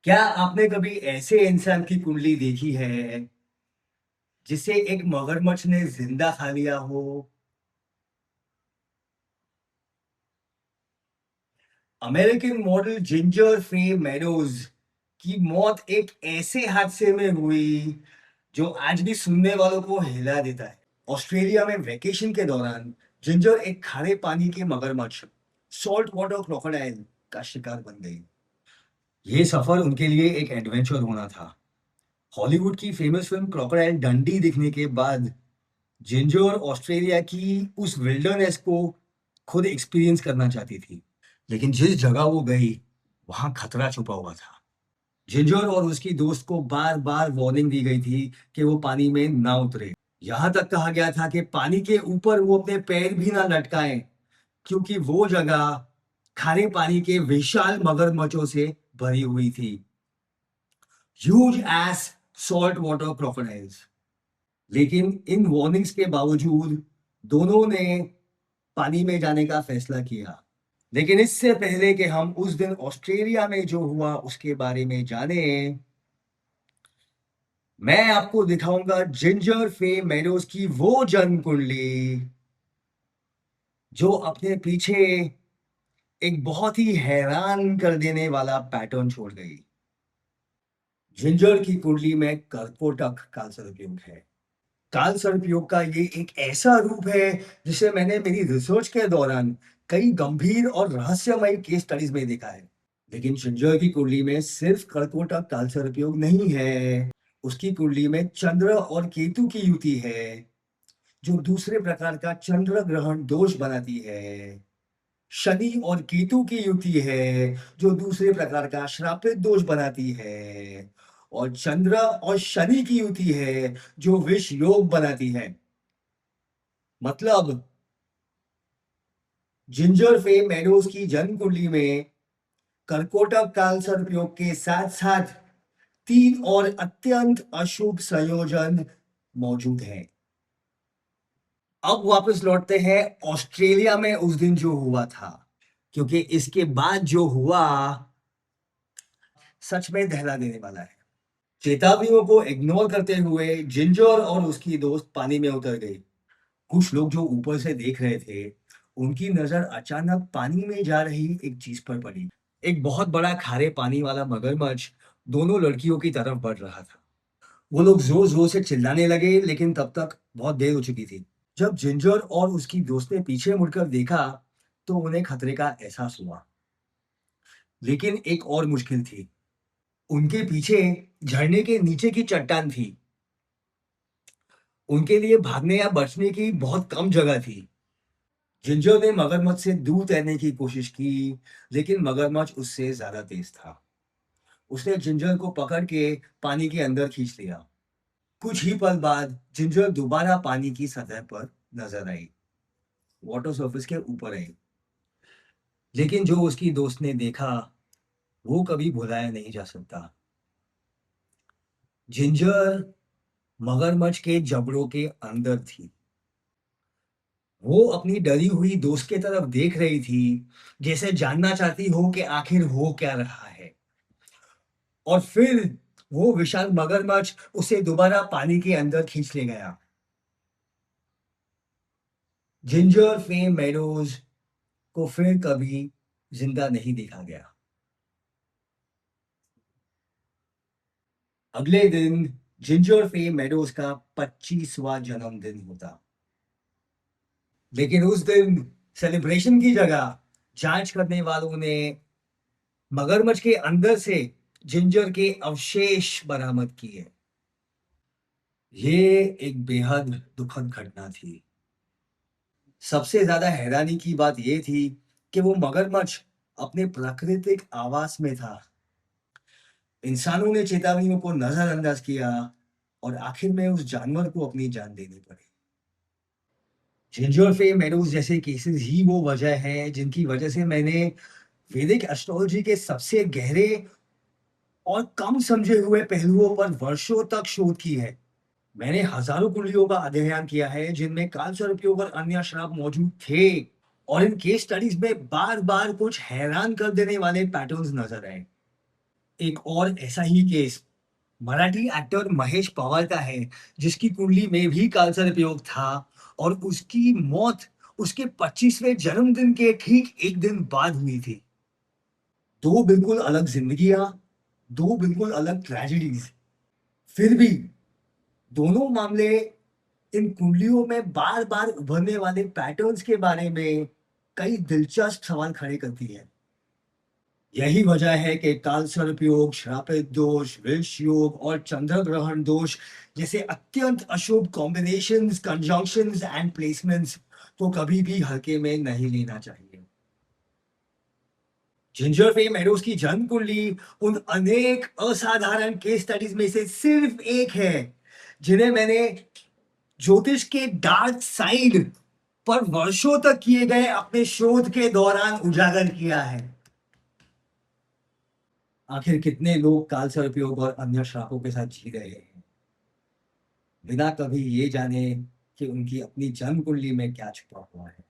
क्या आपने कभी ऐसे इंसान की कुंडली देखी है जिसे एक मगरमच्छ ने जिंदा खा लिया हो? अमेरिकन मॉडल जिंजर फे मैडोज की मौत एक ऐसे हादसे में हुई जो आज भी सुनने वालों को हिला देता है। ऑस्ट्रेलिया में वेकेशन के दौरान जिंजर एक खारे पानी के मगरमच्छ सॉल्ट वाटर क्रोकोडाइल का शिकार बन गई। ये सफर उनके लिए एक एडवेंचर होना था। हॉलीवुड की फेमस फिल्म क्रोकोडाइल डंडी देखने के बाद जिंजर ऑस्ट्रेलिया की उस विल्डरनेस को खुद एक्सपीरियंस करना चाहती थी। लेकिन जिस जगह वो गई, वहां खतरा छुपा हुआ था। जिंजर और उसकी दोस्त को बार बार वार्निंग दी गई थी कि वो पानी में ना उतरे। यहाँ तक कहा गया था कि पानी के ऊपर वो अपने पैर भी ना लटकाएं, क्योंकि वो जगह खारे पानी के विशाल मगरमच्छों से भरी हुई थी। Huge S salt water crocodiles. लेकिन इन वार्निंग्स के बावजूद दोनों ने पानी में जाने का फैसला किया। लेकिन इससे पहले कि हम उस दिन ऑस्ट्रेलिया में जो हुआ उसके बारे में जाने, मैं आपको दिखाऊंगा जिंजर फे मेडोज की वो जन्म कुंडली जो अपने पीछे एक बहुत ही हैरान कर देने वाला पैटर्न छोड़ गई। जिंजर की कुंडली में कर्कोटक का सदुपयोग है। काल सर्पयोग का ये एक ऐसा रूप है जिसे मैंने मेरी रिसर्च के दौरान कई गंभीर और रहस्यमय केस स्टडीज में देखा है। लेकिन जिंजर की कुंडली में सिर्फ कर्कोटक काल सर्पयोग नहीं है। उसकी कुंडली में चंद्र और केतु की युति है, जो दूसरे प्रकार का चंद्र ग्रहण दोष बनाती है। शनि और केतु की युति है, जो दूसरे प्रकार का श्रापित दोष बनाती है। और चंद्र और शनि की युति है, जो विष योग बनाती है। मतलब जिंजर फे मेडोज की जन्म कुंडली में कर्कोटक काल सर्पयोग के साथ साथ तीन और अत्यंत अशुभ संयोजन मौजूद हैं। अब वापस लौटते हैं ऑस्ट्रेलिया में उस दिन जो हुआ था, क्योंकि इसके बाद जो हुआ सच में दहला देने वाला है। चेतावनियों को इग्नोर करते हुए जिंजर और उसकी दोस्त पानी में उतर गई। कुछ लोग जो ऊपर से देख रहे थे, उनकी नजर अचानक पानी में जा रही एक चीज पर पड़ी। एक बहुत बड़ा खारे पानी वाला मगरमच्छ दोनों लड़कियों की तरफ बढ़ रहा था। वो लोग जोर जोर से चिल्लाने लगे, लेकिन तब तक बहुत देर हो चुकी थी। जब जिंजर और उसकी दोस्त ने पीछे मुड़कर देखा, तो उन्हें खतरे का एहसास हुआ। लेकिन एक और मुश्किल थी। उनके पीछे झरने के नीचे की चट्टान थी। उनके लिए भागने या बचने की बहुत कम जगह थी। जिंजर ने मगरमच्छ से दूर तैरने की कोशिश की, लेकिन मगरमच्छ उससे ज्यादा तेज था। उसने जिंजर को पकड़ के पानी के अंदर खींच लिया। कुछ ही पल बाद जिंजर दोबारा पानी की सतह पर नजर आई, वाटर सरफेस के ऊपर आई। लेकिन जो उसकी दोस्त ने देखा, वो कभी भुलाया नहीं जा सकता। जिंजर मगरमच्छ के जबड़ों के अंदर थी। वो अपनी डरी हुई दोस्त के तरफ देख रही थी, जैसे जानना चाहती हो कि आखिर हो क्या रहा है। और फिर वो विशाल मगरमच्छ उसे दोबारा पानी के अंदर खींच ले गया। जिंजर फे मेडोज को फिर कभी जिंदा नहीं देखा गया। अगले दिन जिंजर फे मेडोज का 25वां जन्मदिन होता। लेकिन उस दिन सेलिब्रेशन की जगह जांच करने वालों ने मगरमच्छ के अंदर से जिंजर के अवशेष बरामद किए। ये एक बेहद दुखद घटना थी। सबसे ज्यादा हैरानी की बात यह थी कि वो मगरमच्छ अपने प्राकृतिक आवास में था। इंसानों ने चेतावनियों को नजरअंदाज किया और आखिर में उस जानवर को अपनी जान देनी पड़ी। जिंजर फे मेडोज जैसे केसेस ही वो वजह है जिनकी वजह से मैंने वैदिक एस्ट्रोलॉजी के सबसे गहरे और कम समझे हुए पहलुओं पर वर्षों तक शोध की है। मैंने हजारों कुंडलियों का अध्ययन किया है जिनमें काल सर्पयोग और अन्य श्राप मौजूद थे, और इन केस स्टडीज में बार बार कुछ हैरान कर देने वाले पैटर्न्स नजर आए। एक और ऐसा ही केस मराठी एक्टर महेश पवार का है, जिसकी कुंडली में भी कालसर्प योग था और उसकी मौत उसके 25वें जन्मदिन के ठीक 1 दिन बाद हुई थी। 2 बिल्कुल अलग ज़िंदगियाँ, 2 बिल्कुल अलग ट्रेजेडीज़। फिर भी दोनों मामले इन कुंडलियों में बार-बार उभरने वाले पैटर्न्स के बारे में कई दिलचस्प सवाल खड़े करती है। यही वजह है कि कालसर्प योग, श्रापित दोष, वृष योग और चंद्र ग्रहण दोष जैसे अत्यंत अशुभ कॉम्बिनेशंस, कंजंक्शंस एंड प्लेसमेंट्स को कभी भी हल्के में नहीं लेना चाहिए। जिंजर फेम एरोज की जन्म कुंडली उन अनेक असाधारण केस स्टडीज में से सिर्फ एक है, जिन्हें मैंने ज्योतिष के डार्क साइड पर वर्षों तक किए गए अपने शोध के दौरान उजागर किया है। आखिर कितने लोग कालसर्प योग और अन्य श्रापों के साथ जी रहे हैं, बिना कभी ये जाने कि उनकी अपनी जन्म कुंडली में क्या छुपा हुआ है।